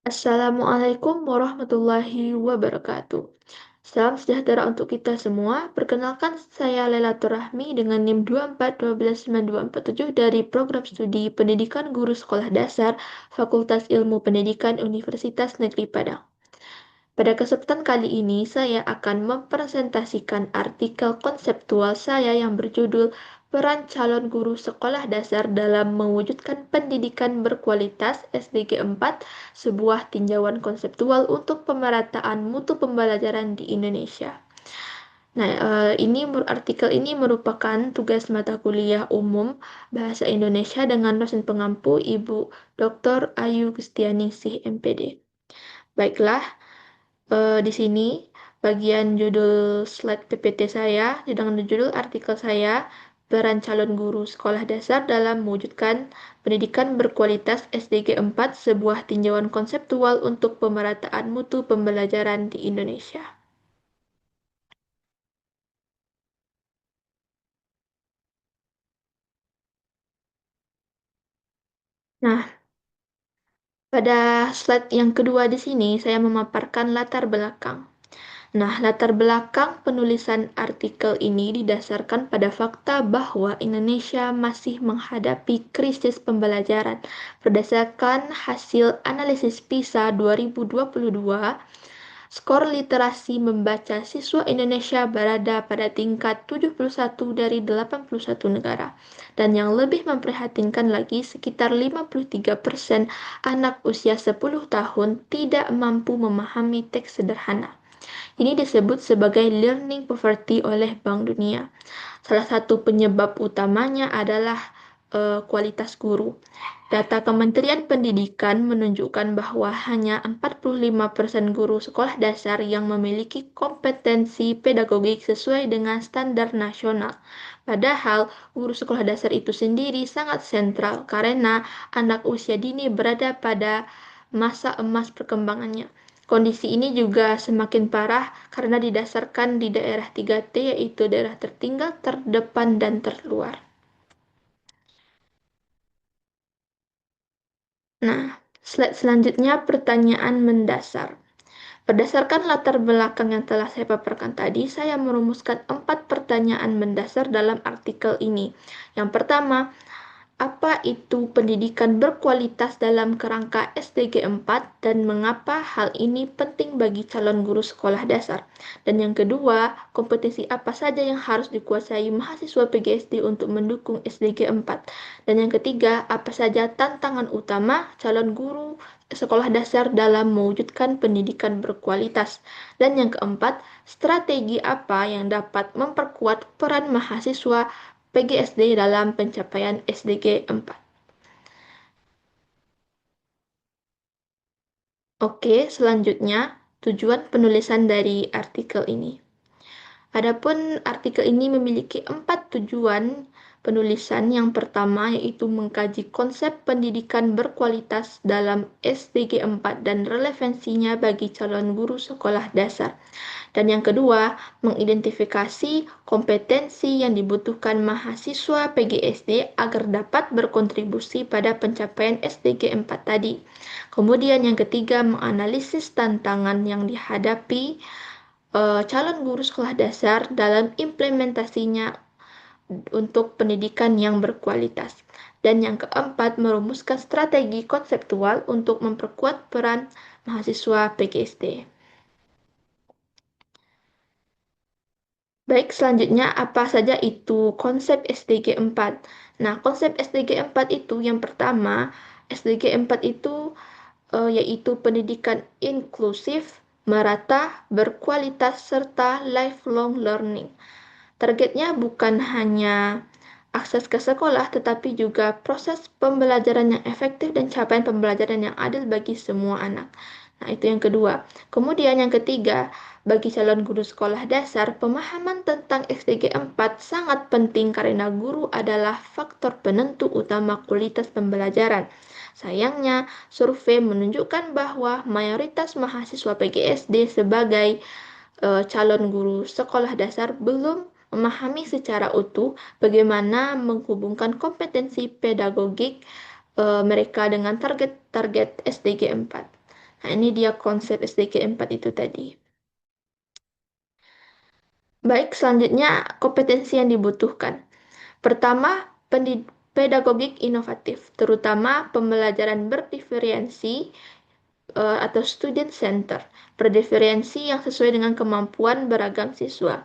Assalamualaikum warahmatullahi wabarakatuh. Salam sejahtera untuk kita semua. Perkenalkan, saya Lailatul Rahmi dengan NIM 241219247 dari Program Studi Pendidikan Guru Sekolah Dasar Fakultas Ilmu Pendidikan Universitas Negeri Padang. Pada kesempatan kali ini, saya akan mempresentasikan artikel konseptual saya yang berjudul Peran Calon Guru Sekolah Dasar dalam Mewujudkan Pendidikan Berkualitas SDG 4, sebuah tinjauan konseptual untuk pemerataan mutu pembelajaran di Indonesia. Nah, artikel ini merupakan tugas mata kuliah umum Bahasa Indonesia dengan dosen pengampu Ibu Dr. Ayu Gustianingsih MPD. Baiklah, di sini bagian judul slide PPT saya dengan judul artikel saya peran calon guru sekolah dasar dalam mewujudkan pendidikan berkualitas SDG 4 sebuah tinjauan konseptual untuk pemerataan mutu pembelajaran di Indonesia. Nah, pada slide yang kedua di sini saya memaparkan latar belakang. Nah, latar belakang penulisan artikel ini didasarkan pada fakta bahwa Indonesia masih menghadapi krisis pembelajaran. Berdasarkan hasil analisis PISA 2022, skor literasi membaca siswa Indonesia berada pada tingkat 71 dari 81 negara. Dan yang lebih memprihatinkan lagi, sekitar 53% anak usia 10 tahun tidak mampu memahami teks sederhana. Ini disebut sebagai learning poverty oleh Bank Dunia. Salah satu penyebab utamanya adalah kualitas guru. Data Kementerian Pendidikan menunjukkan bahwa hanya 45% guru sekolah dasar yang memiliki kompetensi pedagogik sesuai dengan standar nasional. Padahal guru sekolah dasar itu sendiri sangat sentral karena anak usia dini berada pada masa emas perkembangannya. Kondisi ini juga semakin parah karena didasarkan di daerah 3T, yaitu daerah tertinggal, terdepan, dan terluar. Nah, slide selanjutnya pertanyaan mendasar. Berdasarkan latar belakang yang telah saya paparkan tadi, saya merumuskan 4 pertanyaan mendasar dalam artikel ini. Yang pertama, apa itu pendidikan berkualitas dalam kerangka SDG 4 dan mengapa hal ini penting bagi calon guru sekolah dasar? Dan yang kedua, kompetensi apa saja yang harus dikuasai mahasiswa PGSD untuk mendukung SDG 4? Dan yang ketiga, apa saja tantangan utama calon guru sekolah dasar dalam mewujudkan pendidikan berkualitas? Dan yang keempat, strategi apa yang dapat memperkuat peran mahasiswa PGSD dalam pencapaian SDG 4. Oke, selanjutnya tujuan penulisan dari artikel ini. Adapun artikel ini memiliki 4 tujuan penulisan. Yang pertama yaitu mengkaji konsep pendidikan berkualitas dalam SDG 4 dan relevansinya bagi calon guru sekolah dasar. Dan yang kedua, mengidentifikasi kompetensi yang dibutuhkan mahasiswa PGSD agar dapat berkontribusi pada pencapaian SDG 4 tadi. Kemudian yang ketiga, menganalisis tantangan yang dihadapi calon guru sekolah dasar dalam implementasinya untuk pendidikan yang berkualitas. Dan yang keempat, merumuskan strategi konseptual untuk memperkuat peran mahasiswa PGSD. Baik, selanjutnya apa saja itu konsep SDG 4? Nah, konsep SDG 4 itu yang pertama, SDG 4 itu yaitu pendidikan inklusif, merata, berkualitas, serta lifelong learning. Targetnya bukan hanya akses ke sekolah, tetapi juga proses pembelajaran yang efektif dan capaian pembelajaran yang adil bagi semua anak. Nah, itu yang kedua. Kemudian yang ketiga, bagi calon guru sekolah dasar, pemahaman tentang SDG 4 sangat penting karena guru adalah faktor penentu utama kualitas pembelajaran. Sayangnya, survei menunjukkan bahwa mayoritas mahasiswa PGSD sebagai calon guru sekolah dasar belum memahami secara utuh bagaimana menghubungkan kompetensi pedagogik mereka dengan target-target SDG 4. Nah, ini dia konsep SDG 4 itu tadi. Baik, selanjutnya kompetensi yang dibutuhkan. Pertama, pedagogik inovatif, terutama pembelajaran berdiferensi atau student center, berdiferensi yang sesuai dengan kemampuan beragam siswa.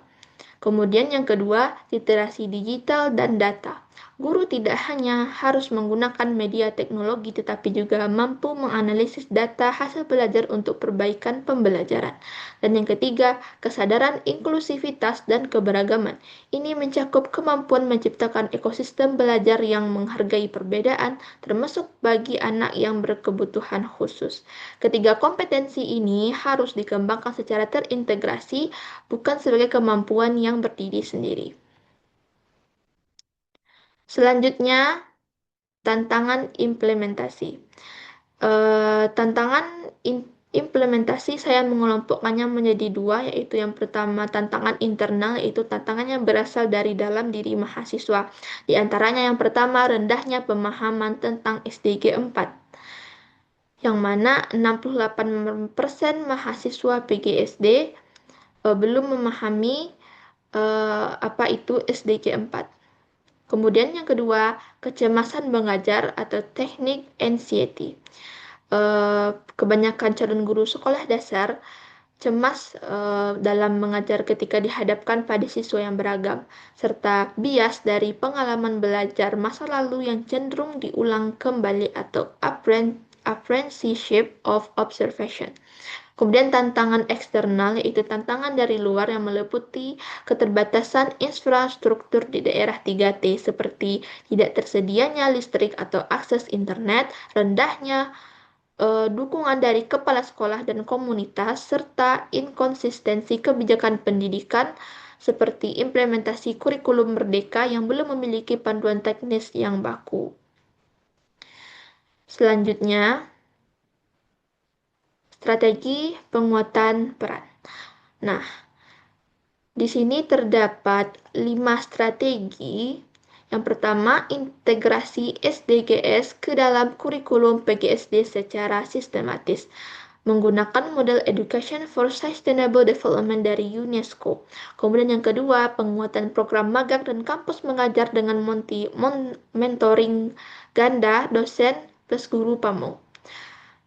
Kemudian yang kedua, literasi digital dan data. Guru tidak hanya harus menggunakan media teknologi tetapi juga mampu menganalisis data hasil belajar untuk perbaikan pembelajaran. Dan yang ketiga, kesadaran inklusivitas dan keberagaman. Ini mencakup kemampuan menciptakan ekosistem belajar yang menghargai perbedaan, termasuk bagi anak yang berkebutuhan khusus. Ketiga kompetensi ini harus dikembangkan secara terintegrasi, bukan sebagai kemampuan yang berdiri sendiri. Selanjutnya, tantangan implementasi. Tantangan implementasi saya mengelompokkannya menjadi dua, yaitu yang pertama tantangan internal, yaitu tantangan yang berasal dari dalam diri mahasiswa. Di antaranya yang pertama, rendahnya pemahaman tentang SDG 4, yang mana 68% mahasiswa PGSD belum memahami apa itu SDG 4. Kemudian yang kedua, kecemasan mengajar atau teknik anxiety. Kebanyakan calon guru sekolah dasar cemas dalam mengajar ketika dihadapkan pada siswa yang beragam, serta bias dari pengalaman belajar masa lalu yang cenderung diulang kembali atau apprenticeship of observation. Kemudian tantangan eksternal yaitu tantangan dari luar yang meliputi keterbatasan infrastruktur di daerah 3T seperti tidak tersedianya listrik atau akses internet, rendahnya dukungan dari kepala sekolah dan komunitas, serta inkonsistensi kebijakan pendidikan seperti implementasi kurikulum merdeka yang belum memiliki panduan teknis yang baku. Selanjutnya, strategi penguatan peran. Nah, di sini terdapat 5 strategi. Yang pertama, integrasi SDGs ke dalam kurikulum PGSD secara sistematis menggunakan model Education for Sustainable Development dari UNESCO. Kemudian yang kedua, penguatan program magang dan kampus mengajar dengan mentoring ganda dosen plus guru pamong.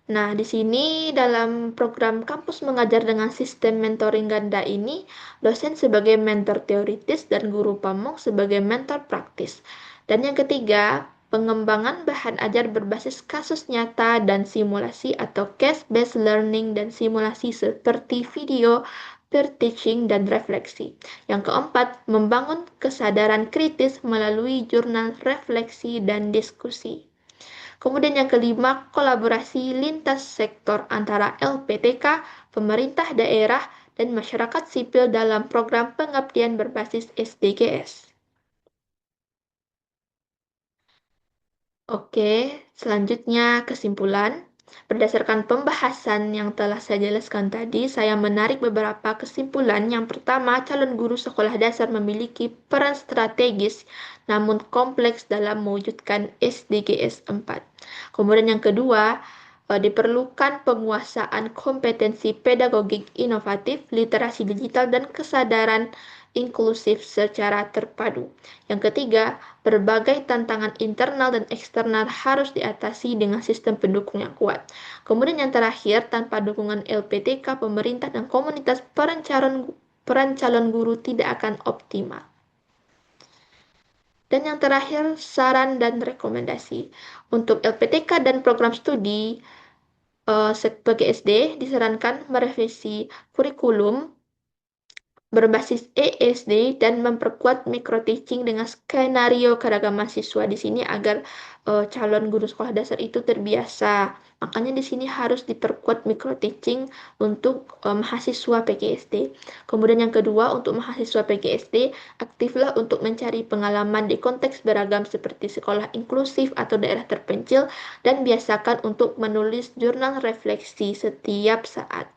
Nah, di sini dalam program kampus mengajar dengan sistem mentoring ganda ini, dosen sebagai mentor teoritis dan guru pamong sebagai mentor praktis. Dan yang ketiga, pengembangan bahan ajar berbasis kasus nyata dan simulasi atau case-based learning dan simulasi seperti video, peer teaching, dan refleksi. Yang keempat, membangun kesadaran kritis melalui jurnal refleksi dan diskusi. Kemudian yang kelima, kolaborasi lintas sektor antara LPTK, pemerintah daerah, dan masyarakat sipil dalam program pengabdian berbasis SDGs. Oke, selanjutnya kesimpulan. Berdasarkan pembahasan yang telah saya jelaskan tadi, saya menarik beberapa kesimpulan. Yang pertama, calon guru sekolah dasar memiliki peran strategis namun kompleks dalam mewujudkan SDGs 4. Kemudian yang kedua, diperlukan penguasaan kompetensi pedagogik inovatif, literasi digital, dan kesadaran inklusif secara terpadu. Yang ketiga, berbagai tantangan internal dan eksternal harus diatasi dengan sistem pendukung yang kuat. Kemudian yang terakhir, tanpa dukungan LPTK, pemerintah, dan komunitas, peran calon guru tidak akan optimal. Dan yang terakhir, saran dan rekomendasi. Untuk LPTK dan program studi, sebagai SD disarankan merevisi kurikulum berbasis ESD dan memperkuat micro teaching dengan skenario keragaman siswa di sini agar calon guru sekolah dasar itu terbiasa. Makanya di sini harus diperkuat micro teaching untuk mahasiswa PGSD. Kemudian yang kedua, untuk mahasiswa PGSD, aktiflah untuk mencari pengalaman di konteks beragam seperti sekolah inklusif atau daerah terpencil dan biasakan untuk menulis jurnal refleksi setiap saat.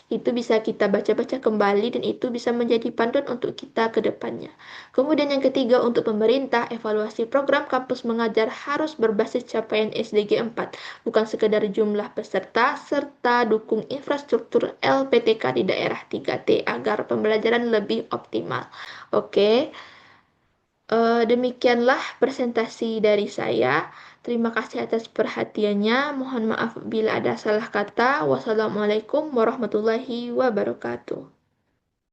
Itu bisa kita baca-baca kembali dan itu bisa menjadi panduan untuk kita ke depannya. Kemudian yang ketiga, untuk pemerintah, evaluasi program kampus mengajar harus berbasis capaian SDG 4, bukan sekedar jumlah peserta, serta dukung infrastruktur LPTK di daerah 3T agar pembelajaran lebih optimal. Oke, demikianlah presentasi dari saya. Terima kasih atas perhatiannya. Mohon maaf bila ada salah kata. Wassalamualaikum warahmatullahi wabarakatuh.